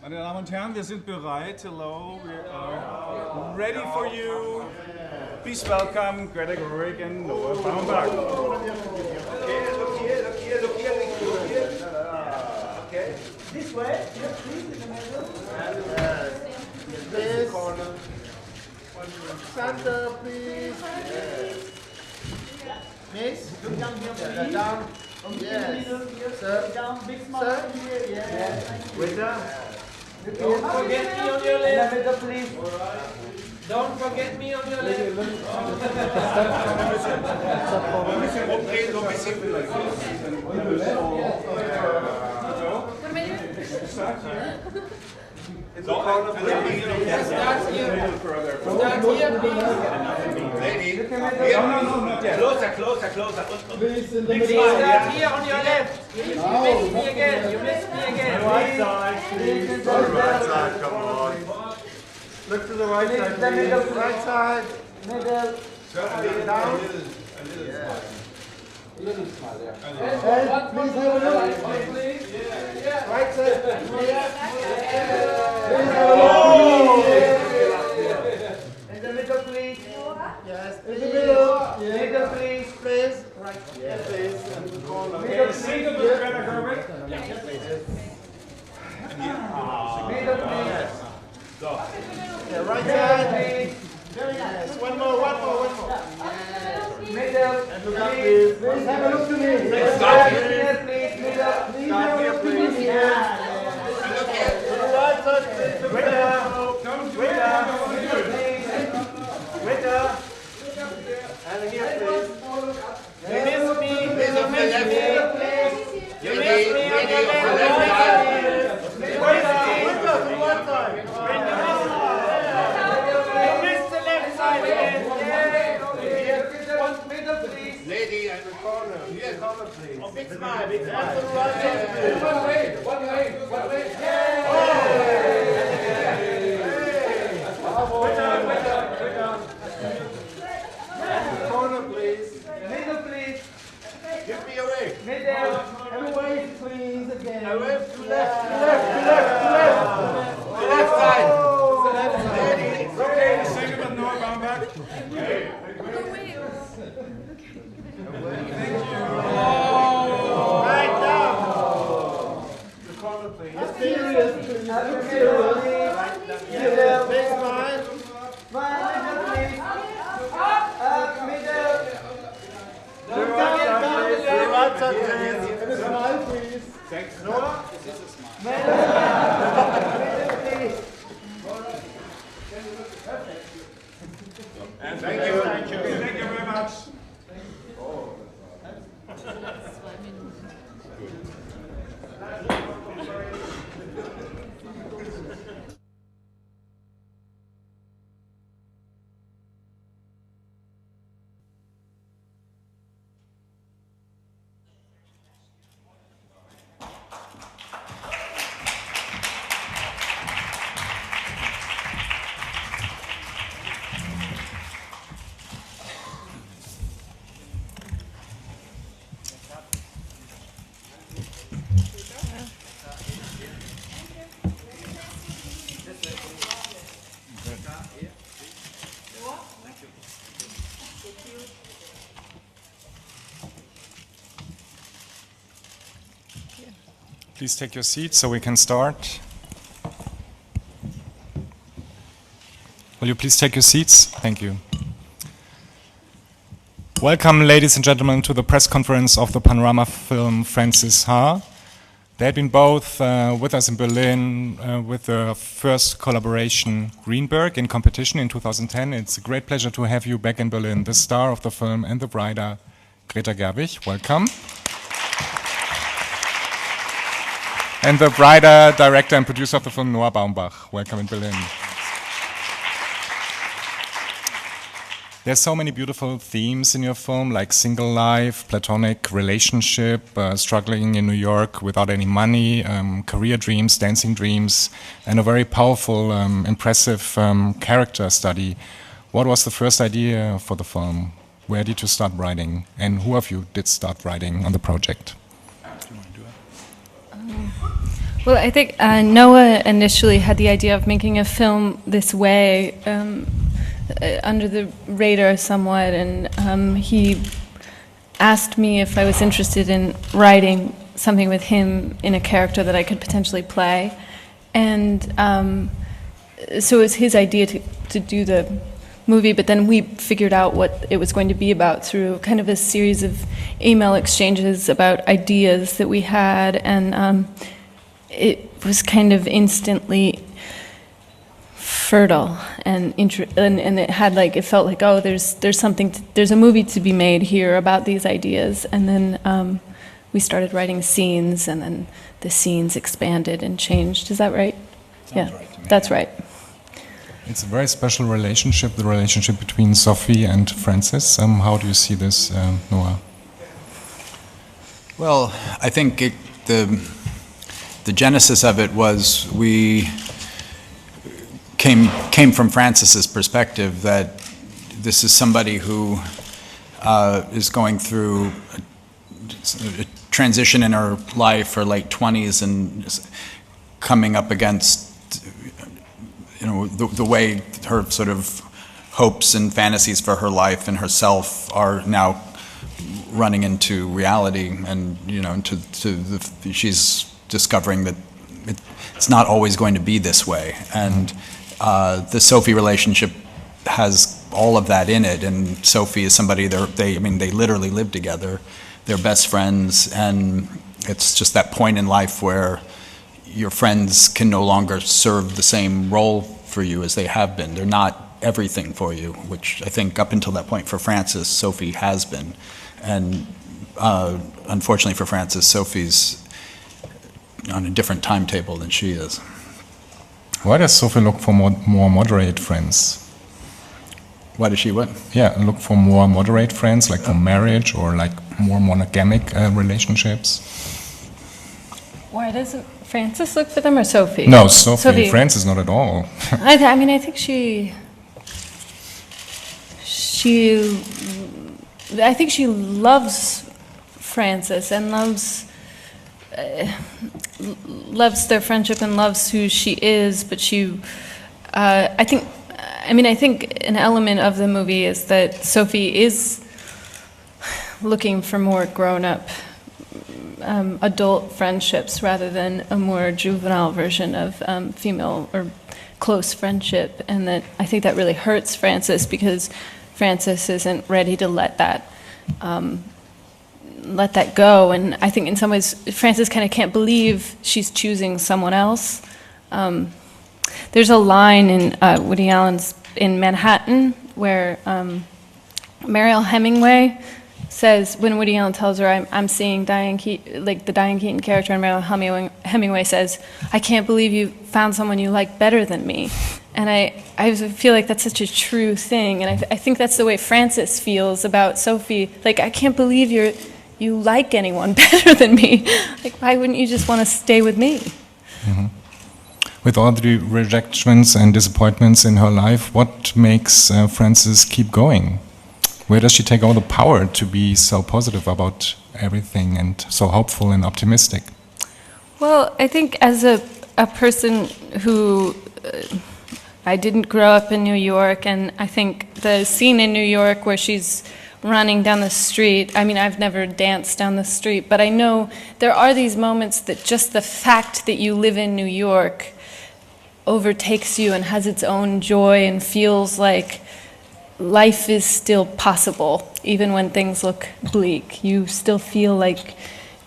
Meine Damen und Herren, wir sind bereit. Hello, we are ready for you. Please welcome Greta Gerwig and Baumbach. Okay, look here. Okay. This way, yes, please, in the middle. This corner. Center, please. Miss, look down here, please. Down. Yes. Sir. Down, big smile here. Yes. Winter. Don't forget me on your left. Please. Don't forget me on your left. Start here. Start here, please. Lady. No, not yet. Closer. Please, in the Please middle. start here on your left. You missed me again. Right side, please. Right side, come on. Look to the right side, please. Right side. Middle. Down. And please have a look. Right side. Please have a look. In the middle, please. Yes, In the middle. Middle, please. Right here, please. Okay, single with Greta Gerwig. Middle, please. The right side, please. Very nice. One more. Middle, please. Please have a look to me. Start here, please. Middle. Start here, please. To the right side, please. Winter. And here, please. You missed me. You missed me on the left side. Winter, to the right side. You missed the left side again. Middle, please. Lady at the corner. Here, corner, please. Oh, big smile, big smile. To the right side, please. One way. Corner, please. Middle, please. Give me away. Middle. Away, please, again. Away to To left. the left side. Okay, single with Noah Baumbach. Right down. The corner, please. Serious, please. Middle, big smile. Middle, please. Up, middle. Don't forget down the right side, please. And a smile, please. Thanks. Middle, please. And Thank you. Thank you very much. Please take your seats so we can start. Will you please take your seats? Thank you. Welcome, ladies and gentlemen, to the press conference of the panorama film Francis Ha. They had been both with us in Berlin with the first collaboration Greenberg in competition in 2010. It's a great pleasure to have you back in Berlin, the star of the film and the writer Greta Gerwig. Welcome. And the writer, director and producer of the film Noah Baumbach. Welcome in Berlin. There's so many beautiful themes in your film, like single life, platonic relationship, struggling in New York without any money, career dreams, dancing dreams, and a very powerful, impressive character study. What was the first idea for the film? Where did you start writing? And who of you did start writing on the project? Well, I think Noah initially had the idea of making a film this way, under the radar somewhat, and he asked me if I was interested in writing something with him in a character that I could potentially play. And so it was his idea to do the movie, but then we figured out what it was going to be about through kind of a series of email exchanges about ideas that we had, and it was kind of instantly fertile and it had like, it felt like, oh, there's there's a movie to be made here about these ideas. And then we started writing scenes, and then the scenes expanded and changed. Is that right? Sounds right to me, That's yeah. right. It's a very special relationship, the relationship between Sophie and Francis. How do you see this, Noah? Well, I think the genesis of it was we came from Francis's perspective that this is somebody who is going through a transition in her life, her late 20s, and coming up against, you know, the way her sort of hopes and fantasies for her life and herself are now running into reality, and you know, she's discovering that it's not always going to be this way, and the Sophie relationship has all of that in it. And Sophie is somebody they literally live together, they're best friends, and it's just that point in life where your friends can no longer serve the same role for you as they have been. They're not everything for you, which I think up until that point for Francis, Sophie has been. And unfortunately for Francis, Sophie's on a different timetable than she is. Why does Sophie look for more moderate friends? Why does she what? Yeah, look for more moderate friends, like for marriage or like more monogamic relationships. Why doesn't Francis look for them, or Sophie? No, Sophie. Francis not at all. I mean, I think I think she loves Francis and loves their friendship and loves who she is, but I think an element of the movie is that Sophie is looking for more grown-up adult friendships rather than a more juvenile version of female or close friendship, and that I think that really hurts Francis because Francis isn't ready to let that go. And I think in some ways Francis kind of can't believe she's choosing someone else. There's a line in Woody Allen's in Manhattan where Mariel Hemingway says, when Woody Allen tells her, I'm seeing Diane Keaton, like the Diane Keaton character, and Mariel Hemingway says, I can't believe you found someone you like better than me. And I feel like that's such a true thing, and I think that's the way Francis feels about Sophie. Like, I can't believe you like anyone better than me. Like, why wouldn't you just want to stay with me? Mm-hmm. With all the rejections and disappointments in her life, what makes Frances keep going? Where does she take all the power to be so positive about everything and so hopeful and optimistic? Well, I think as a person who I didn't grow up in New York, and I think the scene in New York where she's running down the street, I mean, I've never danced down the street, but I know there are these moments that just the fact that you live in New York overtakes you and has its own joy and feels like life is still possible, even when things look bleak. You still feel like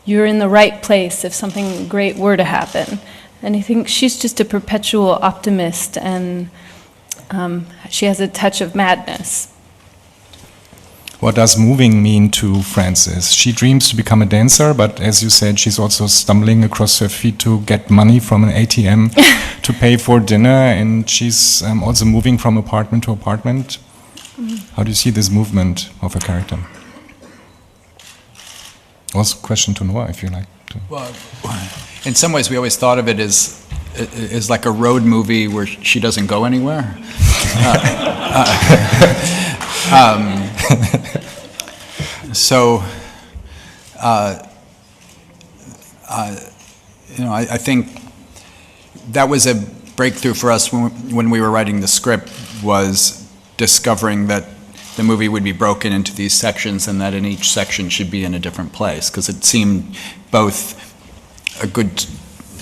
you're in the right place if something great were to happen. And I think she's just a perpetual optimist, and she has a touch of madness. What does moving mean to Frances? She dreams to become a dancer, but as you said, she's also stumbling across her feet to get money from an ATM to pay for dinner, and she's also moving from apartment to apartment. How do you see this movement of her character? Also, question to Noah, if you like to. Well, in some ways, we always thought of it as like a road movie where she doesn't go anywhere. So, you know, I think that was a breakthrough for us when we were writing the script, was discovering that the movie would be broken into these sections and that in each section should be in a different place, because it seemed both a good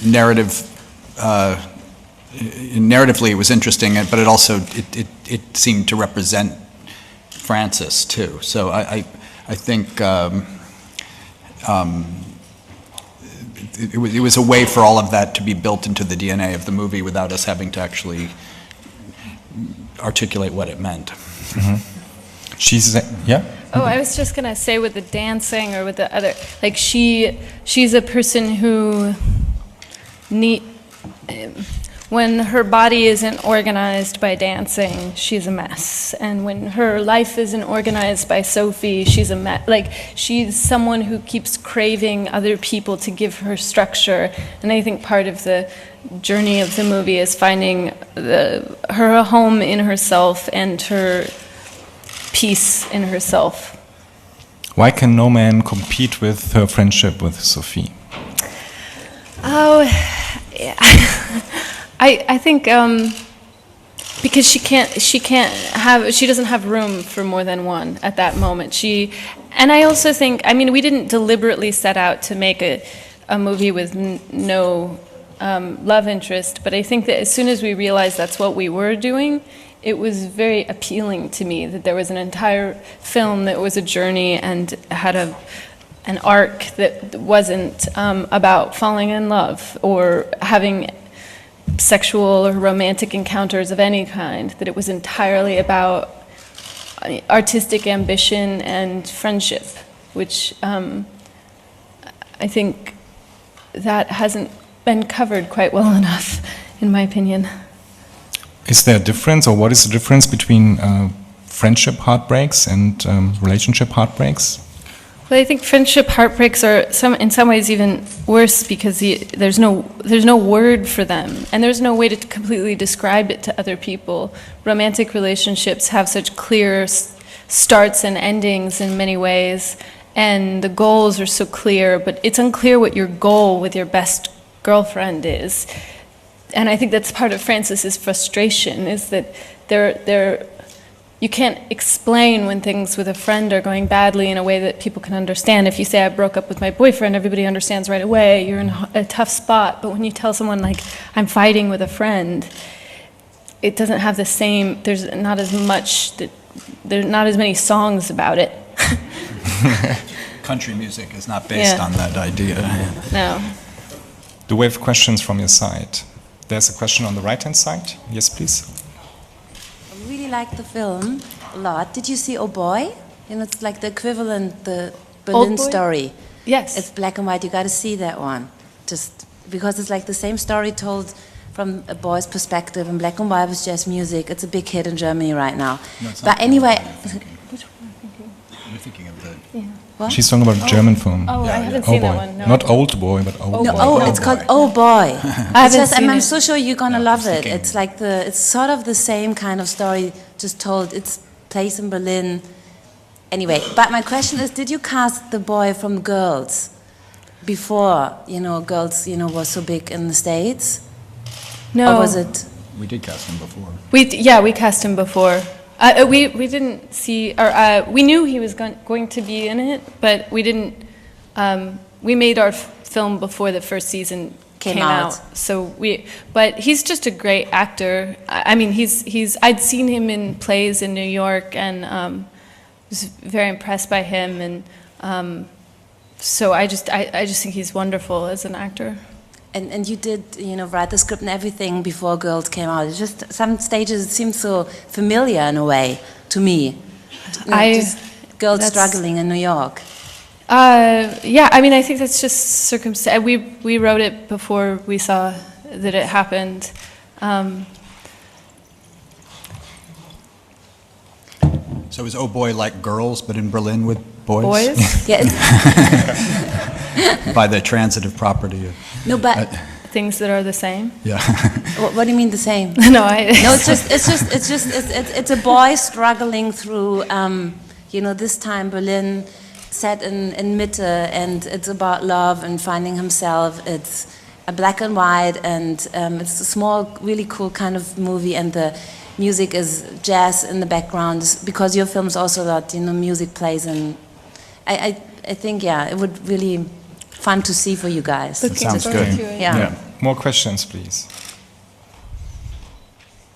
narrative, narratively it was interesting, but it also, it seemed to represent Francis too. So I think it was a way for all of that to be built into the DNA of the movie without us having to actually articulate what it meant. Yeah? Oh, I was just gonna say with the dancing or with the other, like she's a person who when her body isn't organized by dancing, she's a mess. And when her life isn't organized by Sophie, she's a mess. Like, she's someone who keeps craving other people to give her structure. And I think part of the journey of the movie is finding her home in herself and her peace in herself. Why can no man compete with her friendship with Sophie? Oh, yeah. I think because she doesn't have room for more than one at that moment. And I also think, I mean, we didn't deliberately set out to make a movie with no love interest, but I think that as soon as we realized that's what we were doing, it was very appealing to me that there was an entire film that was a journey and had an arc that wasn't about falling in love or having sexual or romantic encounters of any kind, that it was entirely about artistic ambition and friendship, which I think that hasn't been covered quite well enough, in my opinion. Is there a difference, or what is the difference between friendship heartbreaks and relationship heartbreaks? Well, I think friendship heartbreaks are in some ways even worse because there's no word for them, and there's no way to completely describe it to other people. Romantic relationships have such clear starts and endings in many ways, and the goals are so clear, but it's unclear what your goal with your best girlfriend is. And I think that's part of Francis's frustration, is that you can't explain when things with a friend are going badly in a way that people can understand. If you say, I broke up with my boyfriend, everybody understands right away. You're in a tough spot. But when you tell someone, like, I'm fighting with a friend, it doesn't have the same, there's not as many songs about it. Country music is not based on that idea. No. Do we have questions from your side? There's a question on the right-hand side. Yes, please. I really like the film a lot. Did you see Oh Boy? You know, it's like the equivalent, the Berlin story. Yes. It's black and white. You got to see that one, just because it's like the same story told from a boy's perspective, and black and white with jazz music. It's a big hit in Germany right now. No, it's but not. anyway, You're thinking of the... what? She's talking about a German film. Oh, I haven't Oh seen Boy. that one. No. Not Old Boy, but Old No, Boy. it's called Oh Boy. I haven't seen I'm it. so sure you're gonna love it. thinking- It's like it's sort of the same kind of story, just told. It's place in Berlin. Anyway, but my question is, did you cast the boy from Girls before, Girls, was so big in the States? No. Or was it? We did cast him before. We cast him before. We didn't see, or we knew he was going to be in it, but we didn't. We made our film before the first season came out. So but he's just a great actor. I mean, I'd seen him in plays in New York, and was very impressed by him, and so I just think he's wonderful as an actor. And you did, write the script and everything before Girls came out. It's just some stages it seems so familiar in a way to me. Just girls struggling in New York. Yeah, I mean, I think that's just circumstance. We wrote it before we saw that it happened. So is Oh Boy like Girls, but in Berlin with boys? Boys? Yeah. By the transitive property. No, but Things that are the same? Yeah. what do you mean the same? No, No, it's a boy struggling through, this time Berlin, set in Mitte, and it's about love and finding himself. a black and white, and it's a small, really cool kind of movie, and the music is jazz in the background, because your film's also a lot, you know, music plays, and I think, yeah, it would really fun to see for you guys. That sounds good. Yeah. More questions, please.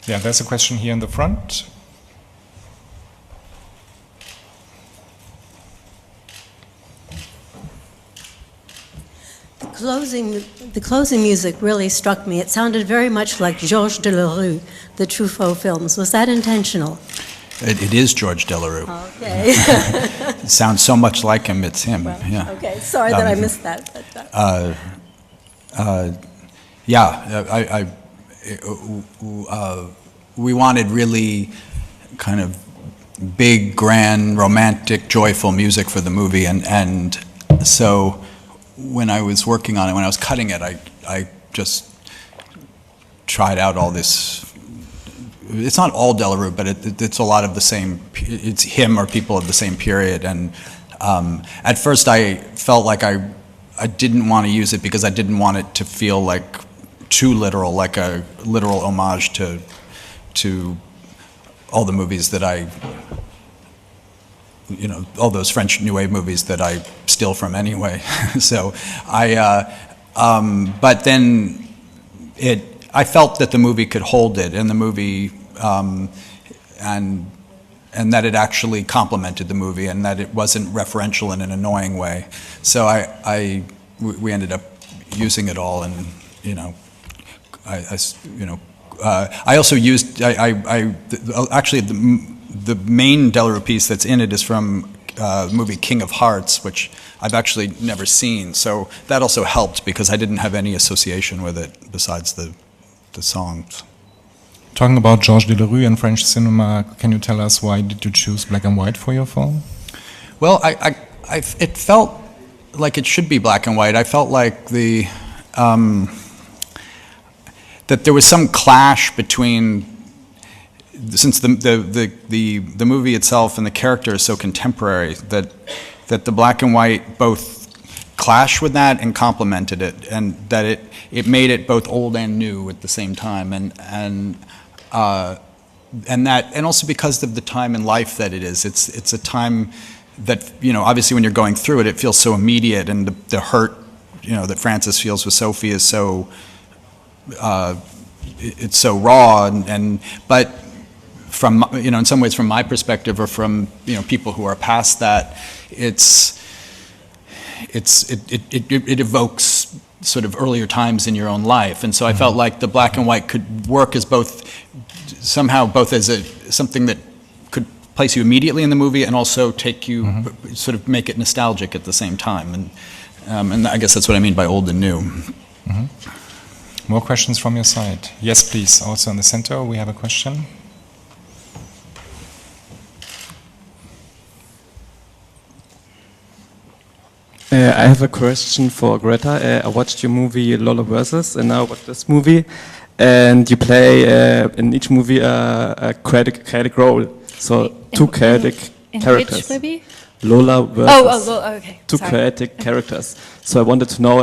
Yeah, there's a question here in the front. The closing music really struck me. It sounded very much like Georges Delerue, the Truffaut films. Was that intentional? It is George Delerue. Okay. It sounds so much like him, it's him. Well, yeah. okay, sorry that I missed that. But, we wanted really kind of big, grand, romantic, joyful music for the movie, and so when I was working on it, when I was cutting it, I just tried out all this. It's not all Delerue, but it's a lot of the same. It's him or people of the same period. And at first, I felt like I didn't want to use it because I didn't want it to feel like too literal, like a literal homage to all the movies that all those French New Wave movies that I steal from anyway. So but then I felt that the movie could hold it, and the movie, and that it actually complemented the movie, and that it wasn't referential in an annoying way. So we ended up using it all, and I also used actually the main Delerue piece that's in it is from the movie King of Hearts, which I've actually never seen. So that also helped because I didn't have any association with it besides the songs. Talking about Georges Delerue and French cinema, can you tell us why did you choose black and white for your film? Well, it felt like it should be black and white. I felt like that there was some clash between, since the movie itself and the character is so contemporary, that the black and white both clashed with that and complemented it, and that it made it both old and new at the same time, and also because of the time in life that it is. It's a time that, obviously when you're going through it, it feels so immediate, and the hurt, that Francis feels with Sophie is so it's so raw, but from in some ways from my perspective, or from people who are past that, it evokes sort of earlier times in your own life, and so I felt like the black and white could work as both as something that could place you immediately in the movie, and also take you sort of make it nostalgic at the same time, and I guess that's what I mean by old and new. More questions from your side? Yes, please. Also in the center, we have a question. I have a question for Greta. I watched your movie Lola Versus, and now I watched this movie, and you play in each movie a chaotic role. So two chaotic characters. Which movie? Lola versus okay. two chaotic characters. So I wanted to know,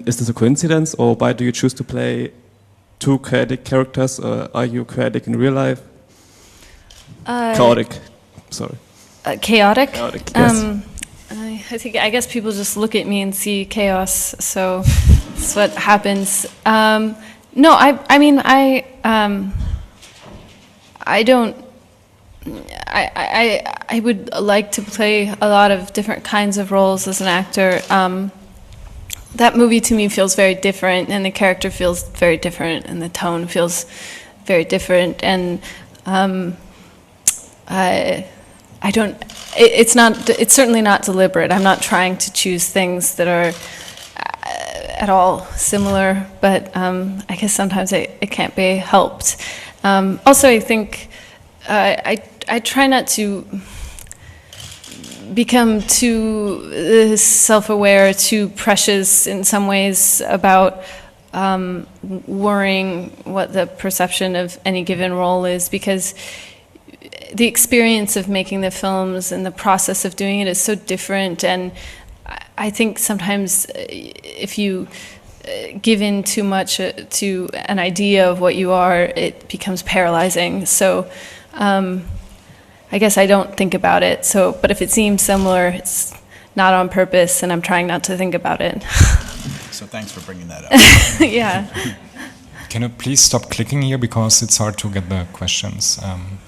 is this a coincidence, or why do you choose to play two chaotic characters? Are you chaotic in real life? Chaotic, sorry. Chaotic? Chaotic, yes. I guess people just look at me and see chaos, so that's what happens. No, I would like to play a lot of different kinds of roles as an actor. That movie to me feels very different, and the character feels very different, and the tone feels very different, and it's certainly not deliberate. I'm not trying to choose things that are at all similar, but I guess sometimes it can't be helped. Also, I think I try not to become too self-aware, too precious in some ways about worrying what the perception of any given role is, because the experience of making the films and the process of doing it is so different, and I think sometimes if you give in too much to an idea of what you are, it becomes paralyzing. So I guess I don't think about it. So, but if it seems similar, it's not on purpose, and I'm trying not to think about it. So thanks for bringing that up. Yeah. Can you please stop clicking here because it's hard to get the questions.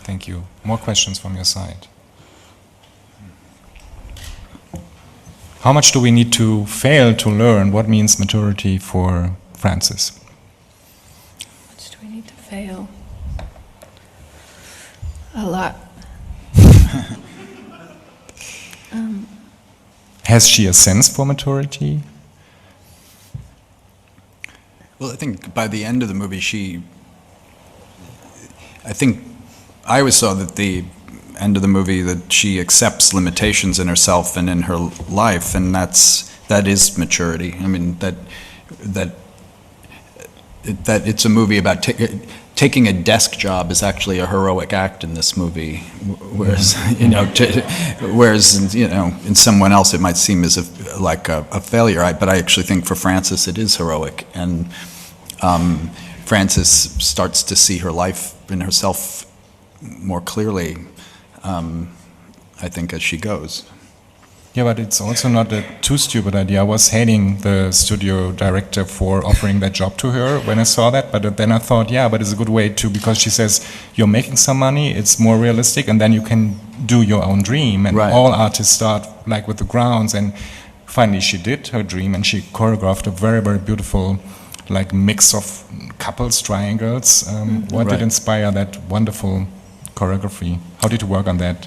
Thank you. More questions from your side. How much do we need to fail to learn what means maturity for Francis? How much do we need to fail? A lot. Has she a sense for maturity? Well, I think by the end of the movie, I always saw that the end of the movie that she accepts limitations in herself and in her life, and that is maturity. I mean, that it's a movie about taking a desk job is actually a heroic act in this movie, whereas in someone else it might seem as like a failure. But I actually think for Frances it is heroic, and Frances starts to see her life in herself more clearly, I think, as she goes. Yeah, but it's also not a too stupid idea. I was hating the studio director for offering that job to her when I saw that, but then I thought, yeah, but it's a good way to, because she says, you're making some money, it's more realistic, and then you can do your own dream. And right. All artists start like with the grounds, and finally she did her dream, and she choreographed a very, very beautiful like mix of couples, triangles. What did inspire that wonderful choreography? How did you work on that?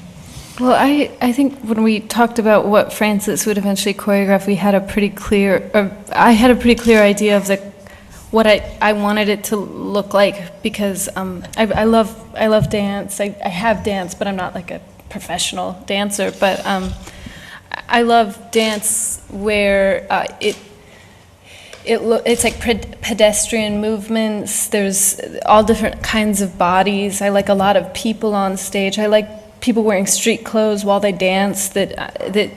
Well, I think when we talked about what Frances would eventually choreograph, we had a pretty clear, I had a pretty clear idea of what I wanted it to look like, because I love dance. I have danced, but I'm not like a professional dancer. But I love dance where it's like pedestrian movements. There's all different kinds of bodies. I like a lot of people on stage. I like people wearing street clothes while they dance. That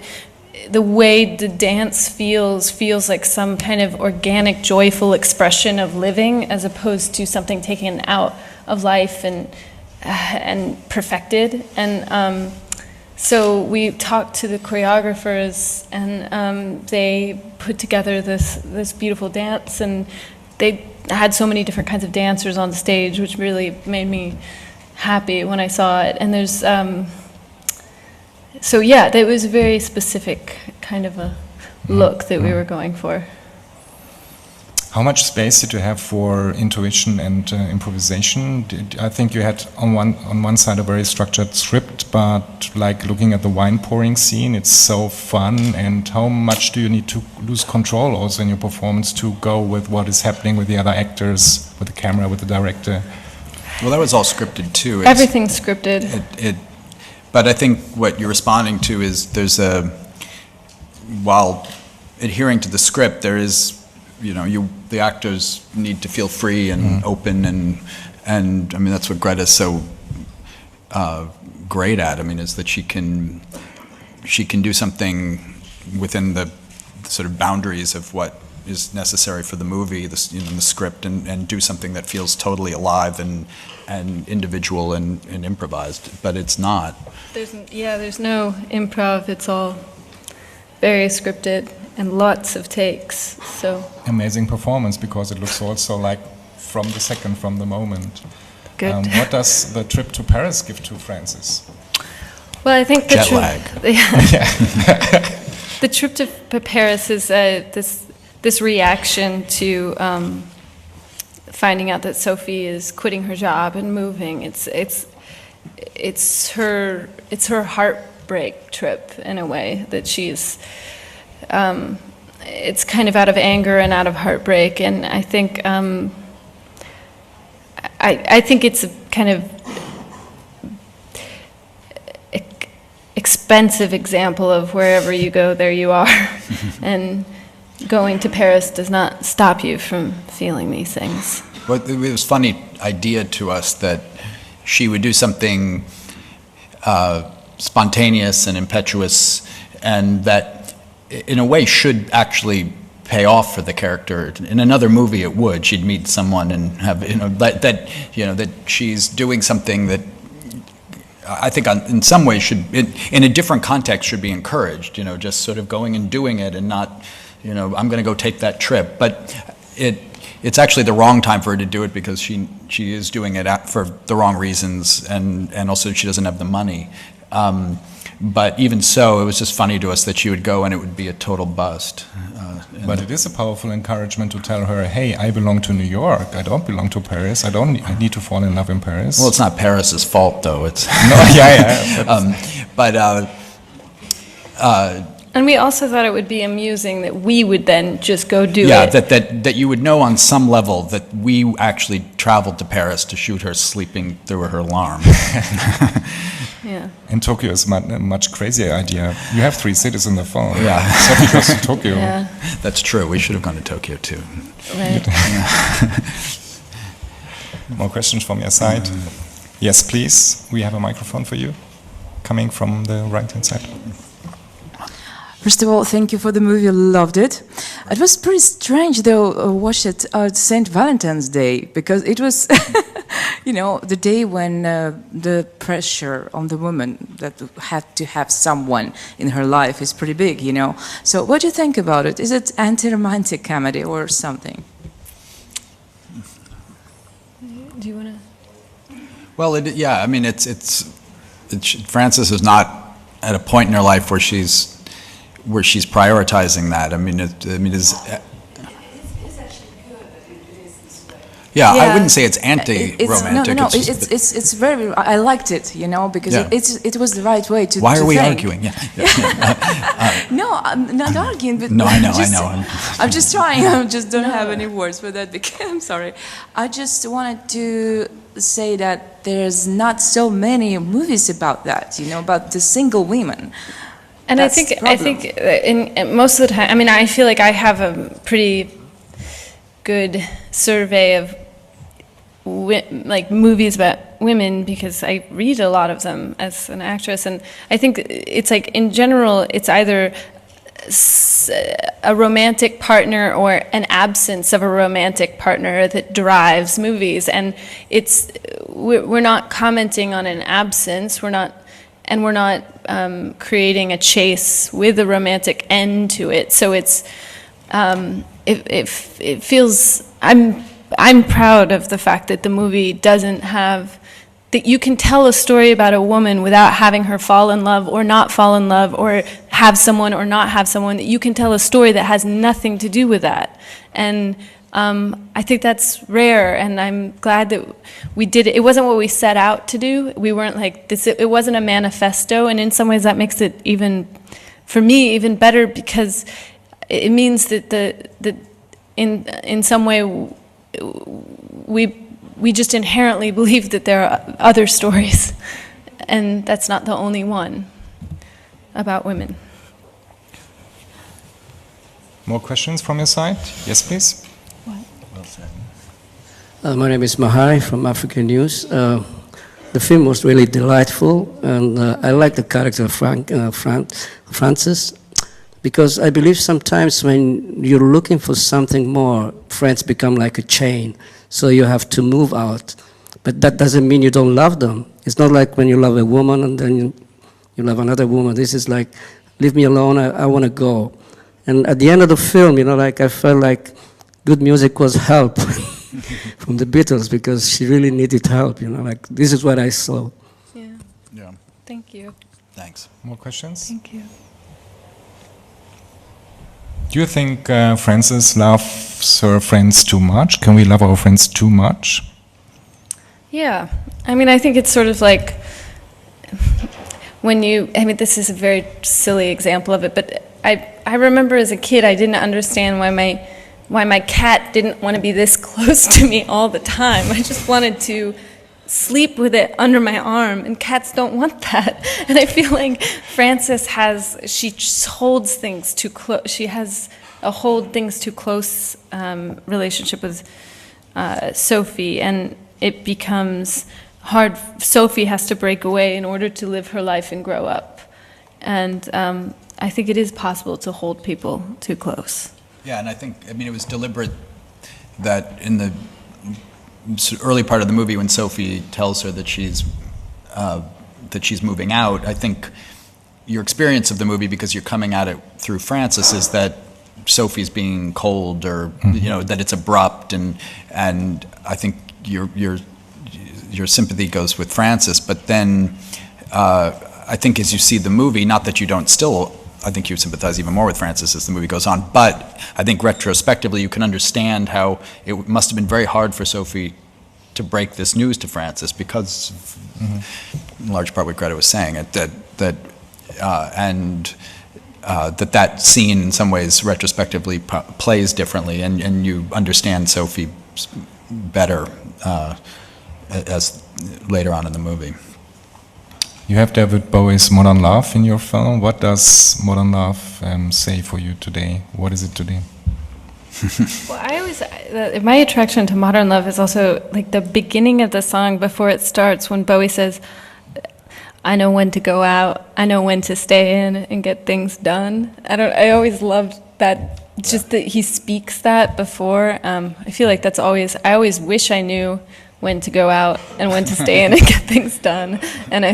the way the dance feels like some kind of organic, joyful expression of living, as opposed to something taken out of life and perfected. And so we talked to the choreographers, and they put together this beautiful dance, and they had so many different kinds of dancers on stage, which really made me happy when I saw it. And there's so yeah, that was a very specific kind of a look that we were going for. How much space did you have for intuition and improvisation? I think you had on one side a very structured script, but like looking at the wine pouring scene, it's so fun. And how much do you need to lose control also in your performance to go with what is happening with the other actors, with the camera, with the director? Well, that was all scripted too. Everything's scripted. But I think what you're responding to is while adhering to the script, there is, the actors need to feel free and open, and I mean, that's what Greta's so great at. I mean, is that she can do something within the sort of boundaries of what is necessary for the movie, the script, and do something that feels totally alive and individual and improvised, but it's not. There's no improv. It's all very scripted and lots of takes. So amazing performance, because it looks also like from the moment. Good. What does the trip to Paris give to Frances? Well, I think jet lag. The trip to Paris is this reaction to finding out that Sophie is quitting her job and moving. It's her heartbreak trip in a way, that she's. It's kind of out of anger and out of heartbreak, and I think I think it's a kind of expensive example of wherever you go, there you are, and going to Paris does not stop you from feeling these things. Well, it was a funny idea to us that she would do something spontaneous and impetuous, and that in a way should actually pay off for the character. In another movie, it would. She'd meet someone and have that she's doing something that I think in some ways should, in a different context, should be encouraged. Just sort of going and doing it and not, I'm going to go take that trip. But it's actually the wrong time for her to do it because she is doing it for the wrong reasons, and also she doesn't have the money. But even so, it was just funny to us that she would go and it would be a total bust. But it is a powerful encouragement to tell her, hey, I belong to New York. I don't belong to Paris. I need to fall in love in Paris. Well, it's not Paris's fault, though. It's and we also thought it would be amusing that we would then just go do it. Yeah, that you would know on some level that we actually traveled to Paris to shoot her sleeping through her alarm. Yeah. In Tokyo is a much crazier idea. You have 3 cities in the phone. Yeah. Sophie goes to Tokyo. Yeah. That's true. We should have gone to Tokyo too. Right. More questions from your side? Yes, please. We have a microphone for you, coming from the right-hand side. First of all, thank you for the movie. I loved it. It was pretty strange, though, watch it on St. Valentine's Day, because it was, the day when the pressure on the woman that had to have someone in her life is pretty big, So what do you think about it? Is it anti-romantic comedy or something? Do you want to? Well, I mean, it's Frances is not at a point in her life where she's prioritizing that. I mean, yeah, I wouldn't say it's anti-romantic. No. It's very. I liked it, because it was the right way to. Why are we think. arguing? Yeah. No, I'm not arguing. But no, I know. I'm just trying. I just don't have any words for that. I'm sorry. I just wanted to say that there's not so many movies about that. About the single women. And I think in most of the time, I mean, I feel like I have a pretty good survey of movies about women because I read a lot of them as an actress, and I think it's like in general, it's either a romantic partner or an absence of a romantic partner that drives movies, and we're not commenting on an absence, we're not creating a chase with a romantic end to it. So it feels, I'm proud of the fact that the movie doesn't have, that you can tell a story about a woman without having her fall in love or not fall in love or have someone or not have someone, that you can tell a story that has nothing to do with that. And I think that's rare, and I'm glad that we did it. It wasn't what we set out to do. We weren't like this. It wasn't a manifesto, and in some ways that makes it for me, even better, because it means that in some way we just inherently believe that there are other stories, and that's not the only one about women. More questions from your side? Yes, please. My name is Mahari from African News. The film was really delightful, and I like the character of Frances, because I believe sometimes when you're looking for something more, friends become like a chain, so you have to move out. But that doesn't mean you don't love them. It's not like when you love a woman and then you love another woman. This is like, leave me alone, I want to go. And at the end of the film, I felt like good music was help. From the Beatles, because she really needed help, this is what I saw. Yeah. Thank you. Thanks. More questions? Thank you. Do you think Frances loves her friends too much? Can we love our friends too much? Yeah. I mean, I think it's sort of like this is a very silly example of it, but I remember as a kid I didn't understand why my cat didn't want to be this close to me all the time. I just wanted to sleep with it under my arm, and cats don't want that. And I feel like Frances she just holds things too close. She has a hold things too close relationship with Sophie, and it becomes hard. Sophie has to break away in order to live her life and grow up. And I think it is possible to hold people too close. Yeah, and I think, I mean, it was deliberate that in the early part of the movie when Sophie tells her that she's moving out, I think your experience of the movie, because you're coming at it through Frances, is that Sophie's being cold, or you know, that it's abrupt, and I think your sympathy goes with Frances. But then I think as you see the movie, not that you don't still, I think you sympathize even more with Frances as the movie goes on, but I think retrospectively you can understand how it must have been very hard for Sophie to break this news to Frances, because in large part what Greta was saying, that scene in some ways retrospectively plays differently, and you understand Sophie better as later on in the movie. You have David Bowie's Modern Love in your film. What does Modern Love say for you today? What is it today? Well, my attraction to Modern Love is also like the beginning of the song before it starts, when Bowie says, "I know when to go out, I know when to stay in and get things done." I always loved that, just that he speaks that before. I feel like that's always, I always wish I knew when to go out and when to stay in and get things done. And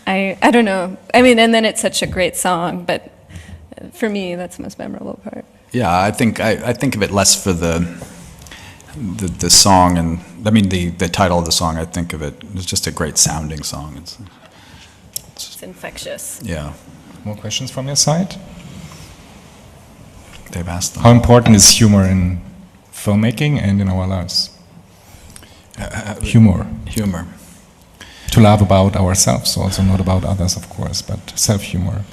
I don't know. I mean, and then it's such a great song, but for me, that's the most memorable part. Yeah, I think of it less for the song, and I mean the title of the song. I think of it as just a great sounding song. It's infectious. Yeah. More questions from your side? They've asked them. How important is humor in filmmaking and in our lives? Humor. To laugh about ourselves, also not about others, of course, but self-humor.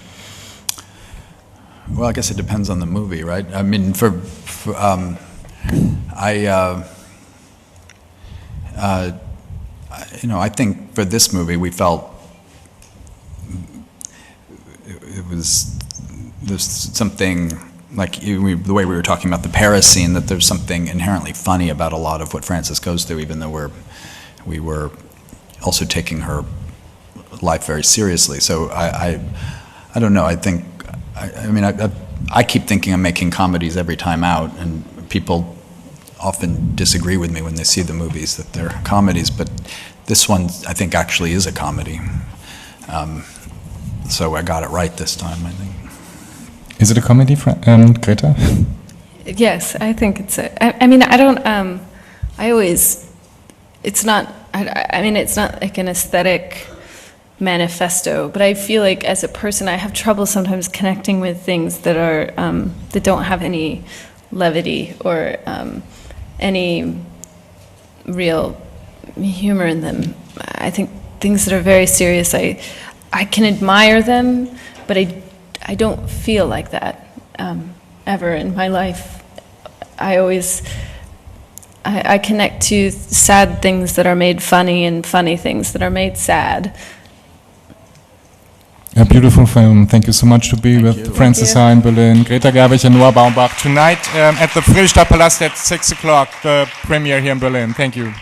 Well, I guess it depends on the movie, right? I mean, I think for this movie we felt there's something like the way we were talking about the Paris scene, that there's something inherently funny about a lot of what Frances goes through, even though we were also taking her life very seriously. So I don't know. I think I keep thinking I'm making comedies every time out, and people often disagree with me when they see the movies that they're comedies, but this one I think actually is a comedy. So I got it right this time, I think. Is it a comedy, Greta? Yes, I think it's I mean, I don't, it's not like an aesthetic manifesto, but I feel like as a person I have trouble sometimes connecting with things that are, that don't have any levity or any real humor in them. I think things that are very serious, I can admire them, but I don't feel like that ever in my life. I connect to sad things that are made funny and funny things that are made sad. A beautiful film. Thank you so much to be with Frances Ha in Berlin, Greta Gerwig and Noah Baumbach tonight at the Friedrichstadtpalast at 6 o'clock, the premiere here in Berlin. Thank you.